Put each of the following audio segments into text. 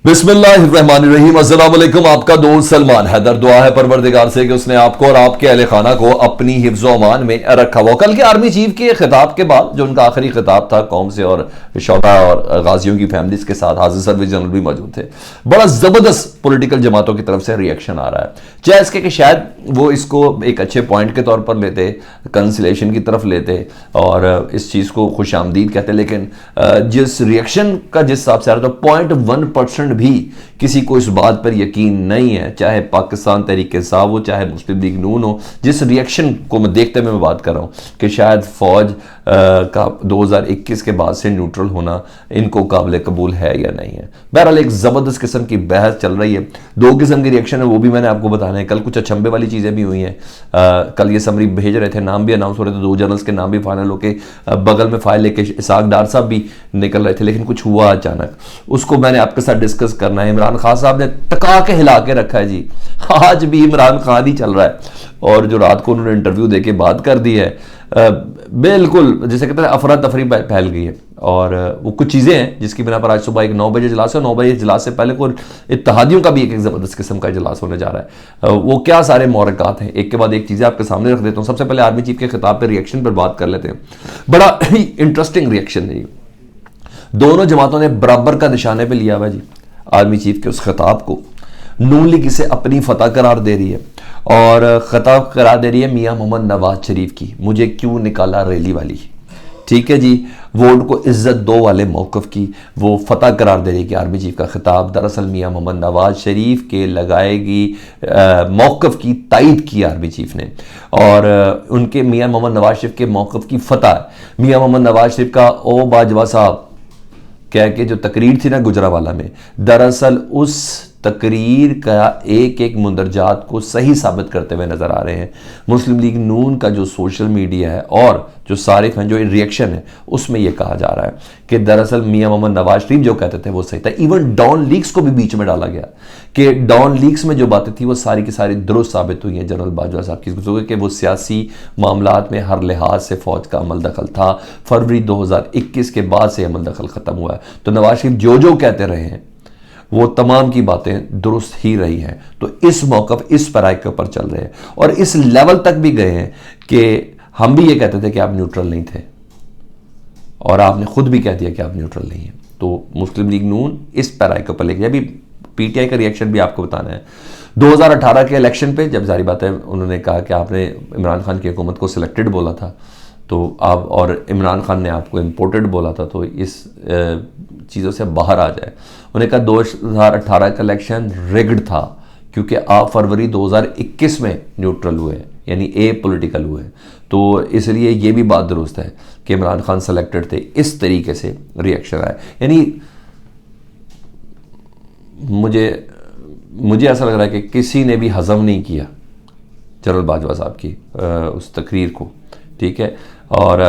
बिस्मिल्लाहिर्रहमानिर्रहीम। अस्सलाम वालेकुम। आपका दोस्त सलमान हैदर। दुआ है परवरदिगार से कि उसने आपको और आपके अहले खाना को अपनी हिफ्ज़ो अमान में रखा हुआ। कल के आर्मी चीफ के खिताब के बाद जो उनका आखिरी खिताब था कौम से और शोहदा और गाजियों की फैमिलीज के साथ, हाजिर सर्विस जनरल भी मौजूद थे। बड़ा ज़बरदस्त पॉलिटिकल जमातों की तरफ से रिएक्शन आ रहा है, चाहे इसके कि शायद वो इसको एक अच्छे पॉइंट के तौर पर लेते, कंसिलेशन की तरफ लेते और इस चीज़ को खुश आमदीद कहते, लेकिन जिस रिएक्शन का जिस हिसाब से आ रहा था 0.1% भी किसी को इस बात पर यकीन नहीं है, चाहे पाकिस्तान तहरीक इंसाफ हो चाहे मुस्लिम लीग नून हो। जिस रिएक्शन को मैं देखते हुए मैं बात कर रहा हूँ कि शायद फौज का 2021 के बाद से न्यूट्रल होना इनको काबिल कबूल है या नहीं है। बहरहाल एक ज़बरदस्त किस्म की बहस चल रही है। दो किस्म की रिएक्शन है, वो भी मैंने आपको बताना है। कल कुछ अचंभे वाली चीज़ें भी हुई हैं। कल ये समरी भेज रहे थे, नाम भी अनाउंस हो रहे थे, दो जनरल्स के नाम भी फाइनल होके बगल में फाइल लेके इसाक डार साहब भी निकल रहे थे, लेकिन कुछ हुआ अचानक, उसको मैंने आपके साथ डिस्कस करना है। इमरान खान साहब ने टका के हिला के रखा है जी, आज भी इमरान खान ही चल रहा है। और जो रात को उन्होंने इंटरव्यू देके बात कर दी है, बिल्कुल जैसे कहते हैं अफरा तफरी फैल गई है। और वो कुछ चीज़ें हैं जिसकी बिना पर आज सुबह एक 9 बजे इजलास है, 9 बजे इजलास से पहले कोई इत्तेहादियों का भी एक ज़बरदस्त किस्म का इजलास होने जा रहा है। वो क्या सारे मोरक्कात हैं, एक के बाद एक चीज़ें आपके सामने रख देता हूँ। सबसे पहले आर्मी चीफ के खिताब पर रिएक्शन पर बात कर लेते हैं। बड़ा ही इंटरेस्टिंग रिएक्शन है। दोनों जमातों ने बराबर का निशाने पे लिया हुआ जी आर्मी चीफ के उस खिताब को। नून लीग इसे अपनी फतह करार दे रही है और खिताब करार दे रही है मियां मोहम्मद नवाज शरीफ की, मुझे क्यों निकाला रैली वाली। ठीक है जी, वोट को इज्जत दो वाले मौक़िफ़ की वो फतह करार दे रही है कि आर्मी चीफ का खिताब दरअसल मियां मोहम्मद नवाज शरीफ के लगाएगी मौक़िफ़ की तायद की आर्मी चीफ ने, और उनके मियां मोहम्मद नवाज शरीफ के मौक़िफ़ की फतह। मियां मोहम्मद नवाज शरीफ का ओ बाजवा साहब कह के जो तकरीर थी ना गुजरावाला में, दरअसल उस तकरीर का एक एक मुंदरजात को सही साबित करते हुए नजर आ रहे हैं। मुस्लिम लीग नून का जो सोशल मीडिया है और जो सारिफ हैं, जो रिएक्शन है, उसमें यह कहा जा रहा है कि दरअसल मियां मोहम्मद नवाज शरीफ जो कहते थे वो सही था। इवन डॉन लीक्स को भी बीच में डाला गया कि डॉन लीक्स में जो बातें थी वो सारी की सारी दुरुस्त साबित हुई हैं जनरल बाजवा साहब की गुज़ारिश कि वो सियासी मामलात में हर लिहाज से फौज का अमल दखल था। फरवरी 2021 के बाद से अमल दखल खत्म हुआ है, तो नवाज शरीफ जो कहते रहे हैं वो तमाम की बातें दुरुस्त ही रही हैं। तो इस मौक़िफ़ इस पैराई के ऊपर चल रहे हैं और इस लेवल तक भी गए हैं कि हम भी ये कहते थे कि आप न्यूट्रल नहीं थे और आपने खुद भी कह दिया कि आप न्यूट्रल नहीं हैं। तो मुस्लिम लीग नून इस पैराई के ऊपर लेके, अभी पीटीआई का रिएक्शन भी आपको बताना है। 2018 के इलेक्शन पे जब जारी बात है उन्होंने कहा कि आपने इमरान खान की हुकूमत को सिलेक्टेड बोला था, तो आप और इमरान खान ने आपको इम्पोर्टेड बोला था, तो इस चीज़ों से बाहर आ जाए। उन्होंने कहा 2018 का इलेक्शन रिग्ड था क्योंकि आप फरवरी 2021 में न्यूट्रल हुए, यानी ए पॉलिटिकल हुए, तो इसलिए ये भी बात दुरुस्त है कि इमरान खान सेलेक्टेड थे। इस तरीके से रिएक्शन आया, यानी मुझे ऐसा लग रहा है कि किसी ने भी हजम नहीं किया जनरल बाजवा साहब की उस तकरीर को। ठीक है, और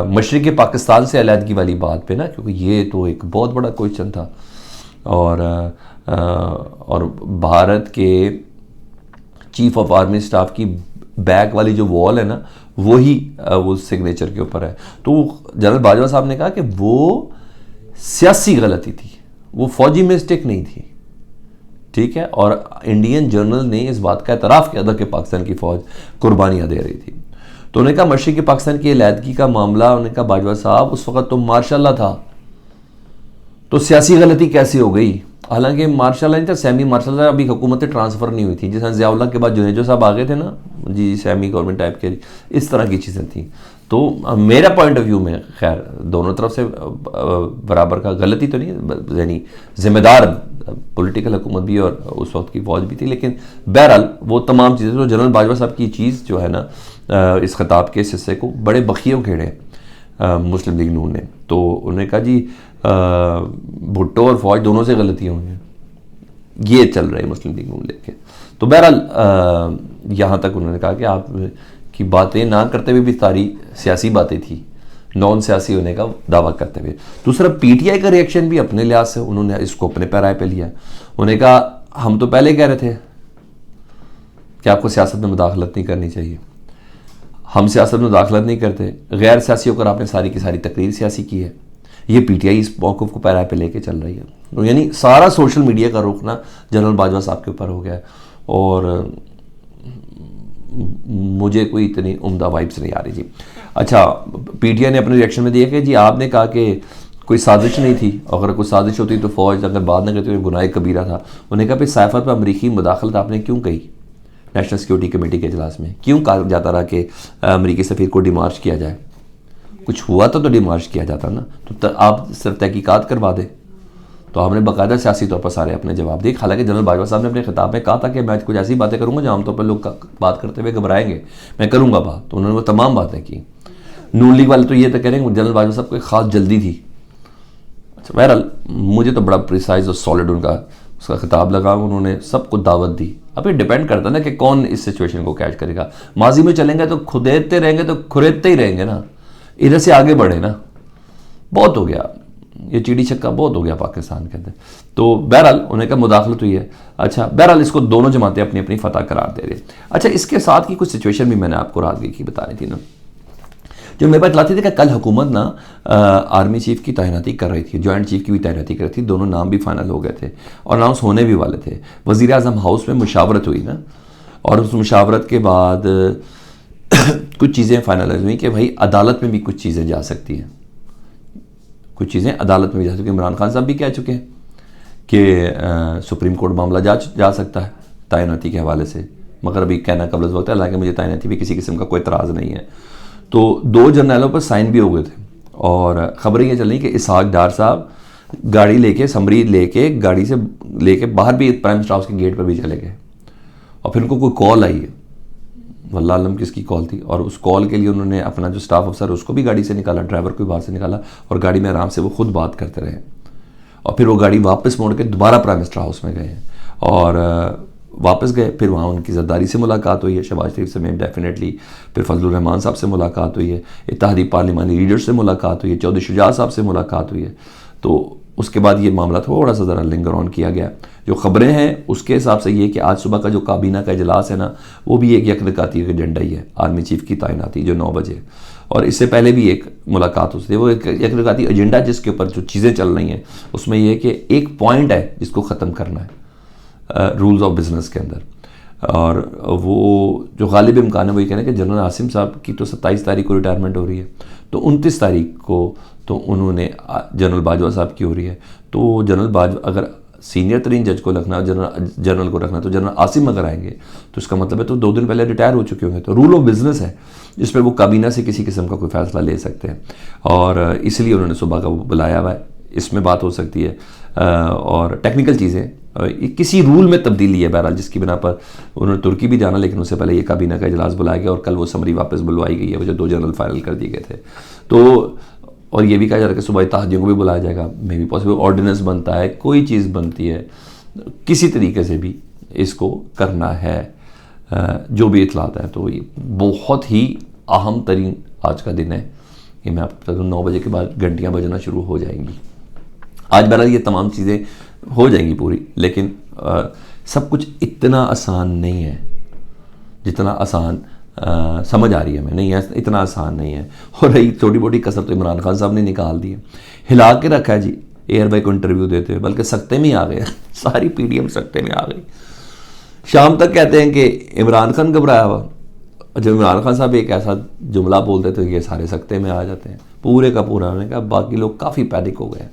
मशरिक़ पाकिस्तान से अलहदगी वाली बात पे ना, क्योंकि ये तो एक बहुत बड़ा क्वेश्चन था, और भारत के चीफ ऑफ आर्मी स्टाफ की बैक वाली जो वॉल है ना, वही वो सिग्नेचर के ऊपर है। तो जनरल बाजवा साहब ने कहा कि वो सियासी गलती थी, वो फौजी मिस्टेक नहीं थी। ठीक है, और इंडियन जर्नल ने इस बात का एतराफ़ किया था कि पाकिस्तान की फ़ौज कुर्बानियाँ दे रही थी। तो उन्होंने कहा मशरिक़ पाकिस्तान की अलहदगी का मामला, उन्होंने कहा बाजवा साहब उस वक़्त तो मार्शाल्लाह था, तो सियासी गलती कैसे हो गई। हालांकि मार्शल नहीं था, सेमी मार्शल था, अभी हुकूमतें ट्रांसफ़र नहीं हुई थी। जैसे ज़ियाउल्लाह के बाद जुनेजो साहब आ गए थे ना जी, सेमी गवर्नमेंट टाइप के, इस तरह की चीज़ें थी। तो मेरा पॉइंट ऑफ व्यू में खैर दोनों तरफ से बराबर का गलती तो नहीं, यानी ज़िम्मेदार पॉलिटिकल हुकूमत भी और उस वक्त की फ़ौज भी थी, लेकिन बहरहाल वो तमाम चीज़ें, तो जनरल बाजवा साहब की चीज़ जो है ना, इस खिताब के इस हिस्से को बड़े बखियों घेरे मुस्लिम लीग नून ने। तो उन्होंने कहा जी भुट्टो और फौज दोनों से गलतियाँ हुई हैं, ये चल रहे मुस्लिम लीग नून लेके। तो बहरहाल यहाँ तक उन्होंने कहा कि आप की बातें ना करते हुए भी सारी सियासी बातें थी, नॉन सियासी होने का दावा करते हुए। दूसरा पीटीआई का रिएक्शन भी अपने लिहाज से उन्होंने इसको अपने पैराए पे लिया। उन्होंने कहा हम तो पहले कह रहे थे कि आपको सियासत में मुदाखलत नहीं करनी चाहिए, हम सियासत में मुदाखलत नहीं करते, गैर सियासी होकर आपने सारी की सारी तकरीर सियासी की है। ये पीटीआई इस मौक़िफ़ को पैराए पे लेके चल रही है। तो यानी सारा सोशल मीडिया का रुख ना जनरल बाजवा साहब के ऊपर हो गया है, और मुझे कोई इतनी उम्दा वाइब्स नहीं आ रही जी। अच्छा, पीटीआई ने अपने रिएक्शन में दिया कि जी आपने कहा कि कोई साजिश नहीं थी, अगर कोई साजिश होती तो फौज अगर बात न करती तो गुनाह कबीरा था। उन्होंने कहा फिर सैफर पर अमरीकी मुदाखलत आपने क्यों कही नेशनल सिक्योरिटी कमेटी के इजलास में? क्यों कहा जाता रहा कि अमरीकी सफ़ीर को डिमार्च किया जाए? कुछ हुआ तो डिमार्च किया जाता ना, तो आप सिर्फ तहकीकात करवा दें। तो आपने बाकायदा सियासी तौर पर सारे अपने जवाब दिए। हालांकि जनरल बाजवा साहब ने अपने खिताब में कहा था कि मैं कुछ ऐसी बातें करूंगा जो आमतौर पर लोग बात करते हुए घबराएंगे, मैं करूंगा बात, तो उन्होंने वो तमाम बातें की। नून लीग वाले तो ये तो कह रहे हैं जनरल बाजवा साहब को एक खास जल्दी थी। अच्छा, बहरहाल मुझे तो बड़ा प्रिसाइज और सॉलिड उसका खिताब लगा, उन्होंने सबको दावत दी। अब ये डिपेंड करता है ना कि कौन इस सिचुएशन को कैच करेगा। माजी में चलेंगे तो खुदेते रहेंगे तो खुरेदते ही रहेंगे ना, इधर से आगे बढ़े ना, बहुत हो गया ये चिड़ी छक्का, बहुत हो गया पाकिस्तान के अंदर। तो बहरहाल उन्हें का मुदाखलत हुई है। अच्छा, बहरहाल इसको दोनों जमातें अपनी अपनी फतह करार दे रही। अच्छा, इसके साथ की कुछ सिचुएशन भी मैंने आपको रात की बतानी थी ना, जो मेरे पास लाती थी कि कल हुकूमत ना आर्मी चीफ की तैनाती कर रही थी, जॉइंट चीफ की भी तैनाती कर रही थी, दोनों नाम भी फाइनल हो गए थे और अनाउंस होने भी वाले थे। वज़ीर आज़म हाउस में मुशावरत हुई ना, और उस मुशावरत के बाद कुछ चीज़ें फाइनलाइज हुई कि भाई अदालत में भी कुछ चीज़ें जा सकती हैं, कुछ चीज़ें अदालत में भी जा सकती हैं। इमरान खान साहब भी कह चुके हैं कि सुप्रीम कोर्ट मामला जा सकता है तैनाती के हवाले से, मगर अभी कहना कबल वक्त है। हालांकि मुझे तैनाती भी किसी किस्म का कोई एतराज़ नहीं है। तो 2 जर्नलों पर साइन भी हो गए थे, और ख़बरें ये चल रही कि इसहाक डार साहब गाड़ी लेके समरी लेके गाड़ी से लेके बाहर भी प्राइम मिनिस्टर हाउस के गेट पर भी चले गए, और फिर उनको कोई कॉल आई है, वल्लाह आलम किसकी कॉल थी, और उस कॉल के लिए उन्होंने अपना जो स्टाफ अफसर है उसको भी गाड़ी से निकाला, ड्राइवर को भी बाहर से निकाला, और गाड़ी में आराम से वो खुद बात करते रहे, और फिर वो गाड़ी वापस मोड़ के दोबारा प्राइम मिनिस्टर हाउस में गए और वापस गए। फिर वहाँ उनकी ज़रदारी से मुलाकात हुई है, शहबाज शरीफ से में डेफिनेटली, फिर फजलुर रहमान साहब से मुलाकात हुई है, इत्तेहादी पार्लिमानी लीडर से मुलाकात हुई है, चौधरी शुजात साहब से मुलाकात हुई है। तो उसके बाद ये मामला थोड़ा सा ज़रा लिंगर ऑन किया गया। जो ख़बरें हैं उसके हिसाब से ये कि आज सुबह का जो काबीना का इजलास है ना, वो भी एक यकरकाती एजेंडा ही है, आर्मी चीफ की तैनाती जो 9 बजे, और इससे पहले भी एक मुलाकात होती है, वो एक यकरकाती एजेंडा जिसके ऊपर जो चीज़ें चल रही हैं उसमें यह है कि एक पॉइंट है जिसको ख़त्म करना है रूल्स ऑफ बिजनेस के अंदर, और वो जो गालिब इम्कान है वही कहना है कि जनरल आसिम साहब की तो 27 तारीख को रिटायरमेंट हो रही है, तो 29 तारीख को तो उन्होंने जनरल बाजवा साहब की हो रही है। तो जनरल बाजवा अगर सीनियर तरीन जज को रखना, जनरल को रखना, तो जनरल आसिम अगर आएंगे तो इसका मतलब है तो 2 दिन पहले रिटायर हो चुके होंगे। तो रूल ऑफ बिजनेस है जिस पर वो काबीना से किसी किस्म का कोई फैसला ले सकते हैं, और इसलिए उन्होंने सुबह का वो बुलाया हुआ है। इसमें बात हो सकती है और टेक्निकल चीज़ें किसी रूल में तब्दीली है बहरहाल, जिसकी बिना पर उन्होंने तुर्की भी जाना, लेकिन उससे पहले ये काबीना का इजलास बुलाया गया और कल वो समरी वापस बुलवाई गई है, वो जो 2 जनरल फाइनल कर दिए गए थे। तो और ये भी कहा जा रहा है कि सुबह इत्तेहादियों को भी बुलाया जाएगा, मे बी पॉसिबल ऑर्डिनेंस बनता है, कोई चीज़ बनती है, किसी तरीके से भी इसको करना है, जो भी इतलात है। तो ये बहुत ही अहम तरीन आज का दिन है, ये मैं आपको बता दूँ 9 बजे के बाद घंटियाँ बजना शुरू हो जाएंगी। आज बहरहाल ये तमाम चीज़ें हो जाएंगी पूरी, लेकिन सब कुछ इतना आसान नहीं है जितना आसान समझ आ रही है। मैं नहीं है, इतना आसान नहीं है। और रही छोटी मोटी कसर तो इमरान खान साहब ने निकाल दी है, हिला के रखा है जी एयर बाई को इंटरव्यू देते हुए, बल्कि सख्ते में आ गए सारी पीडीएम सख्ते में आ गई। शाम तक कहते हैं कि इमरान खान घबराया हुआ, जब इमरान खान साहब एक ऐसा जुमला बोलते तो ये सारे सख्ते में आ जाते हैं, पूरे का पूरा। उन्होंने कहा बाकी लोग काफ़ी पैनिक हो गए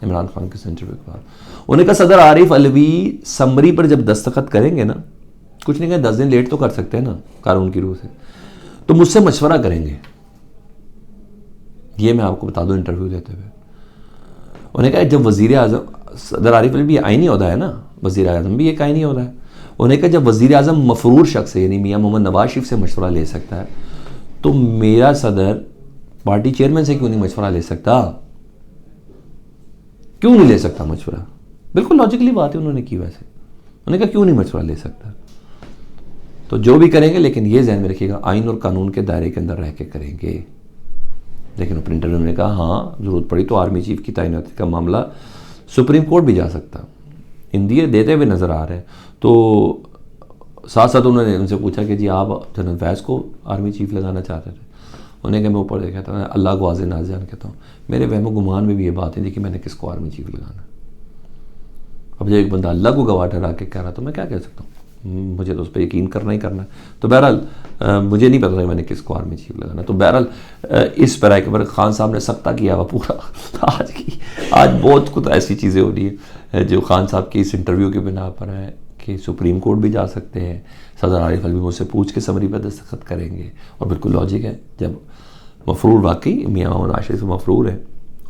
इमरान खान के इंटरव्यू के बाद। उन्होंने कहा सदर आरिफ अलवी समरी पर जब दस्तखत करेंगे ना, कुछ नहीं कहा 10 दिन लेट तो कर सकते हैं ना कानून की रूह से, तो मुझसे मशवरा करेंगे, ये मैं आपको बता दूं इंटरव्यू देते हुए। उन्होंने कहा जब वज़ीर आज़म सदर आरिफ अलवी भी आईनी ओहदा है ना, वज़ीर आज़म भी एक आईनी ओहदा है। उन्होंने कहा जब वज़ीर आज़म मफरूर शख्स है यानी मियाँ मोहम्मद नवाज शरीफ से मशवरा ले सकता है, तो मेरा सदर पार्टी चेयरमैन से क्यों नहीं मशवरा ले सकता? क्यों नहीं ले सकता मशवरा? बिल्कुल लॉजिकली बात है उन्होंने की। वैसे उन्होंने कहा क्यों नहीं मशवरा ले सकता? तो जो भी करेंगे, लेकिन ये ज़हन में रखिएगा आइन और कानून के दायरे के अंदर रह के करेंगे। लेकिन अपने इंटरव्यू ने कहा हाँ ज़रूरत पड़ी तो आर्मी चीफ की तैनाती का मामला सुप्रीम कोर्ट भी जा सकता, इंदिए देते हुए नज़र आ रहे हैं। तो साथ साथ उन्होंने उनसे पूछा कि जी आप जनरल फैज़ को आर्मी चीफ लगाना चाहते थे? उन्हें कहा मैं ऊपर देखा था, अल्लाह को आज़ नाज़ जान कहता हूँ, मेरे वहम गुमान में भी ये बात है कि मैंने किसको आर्मी चीफ लगाना। अब जब एक बंदा अल्लाह को गवाह ठहरा के कह रहा तो मैं क्या कह सकता हूँ, मुझे तो उस पर यकीन करना ही करना है। तो बहरहाल मुझे नहीं पता मैंने किसको आर्मी चीफ लगाना। तो बहरहाल इस पर के पर खान साहब ने सख्ता किया हुआ पूरा आज बहुत कुछ ऐसी चीज़ें हो रही है जो खान साहब की इस इंटरव्यू के बिना पर है कि सुप्रीम कोर्ट भी जा सकते हैं, सदर आरिफ अलवी मुझसे पूछ के समरी पर दस्तखत करेंगे। और बिल्कुल लॉजिक है, जब मफरूर वाकई मियाँ मोहम्मद आशिफ मफरूर है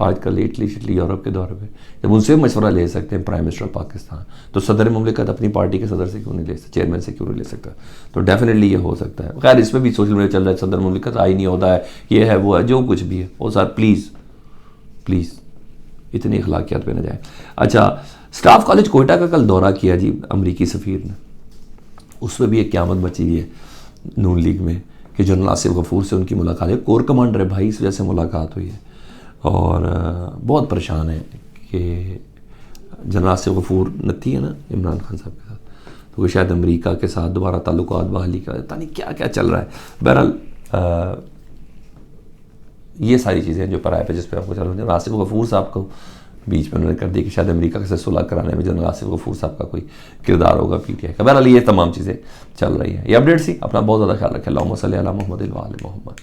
आजकल इटली यूरोप के दौरे पे, जब उनसे मशवरा ले सकते हैं प्राइम मिनिस्टर पाकिस्तान, तो सदर मुमलिकत अपनी पार्टी के सदर से क्यों नहीं ले सकता, चेयरमैन से क्यों नहीं ले सकता। तो डेफिनेटली ये हो सकता है। खैर इसमें भी सोशल मीडिया चल रहा है सदर मुमलिकत आई नहीं होता है, ये है वो है, जो कुछ भी है वो सर प्लीज़ इतनी अखलाकियात पे न जाए। अच्छा, स्टाफ कॉलेज कोयटा का कल दौरा किया जी अमरीकी सफ़ीर ने, उसमें भी एक क़यामत मची हुई है नून लीग में कि जनरल आसिफ गफूर से उनकी मुलाकात है, कोर कमांडर है भाई, इस वजह से मुलाकात हुई है और बहुत परेशान है कि जनरल आसिफ गफूर नत्थी है ना इमरान खान साहब के साथ, तो वो शायद अमेरिका के साथ दोबारा ताल्लुकात बहाली का, पता नहीं क्या क्या चल रहा है। बहरहाल ये सारी चीज़ें जो पराए पे जिस पर आपको चल रही है, आसिफ गफूर साहब को बीच में उन्होंने कर दी कि शायद अमेरिका से सुलह कराने में जनरल आसिफ गफूर साहब का कोई किरदार होगा पीटीआई का। बहरहाल ये तमाम चीज़ें चल रही हैं। ये अपडेट सी, अपना बहुत ज़्यादा ख्याल रखें। अल्लाहुम्मा सल्ली अला मुहम्मद व आले मुहम्मद।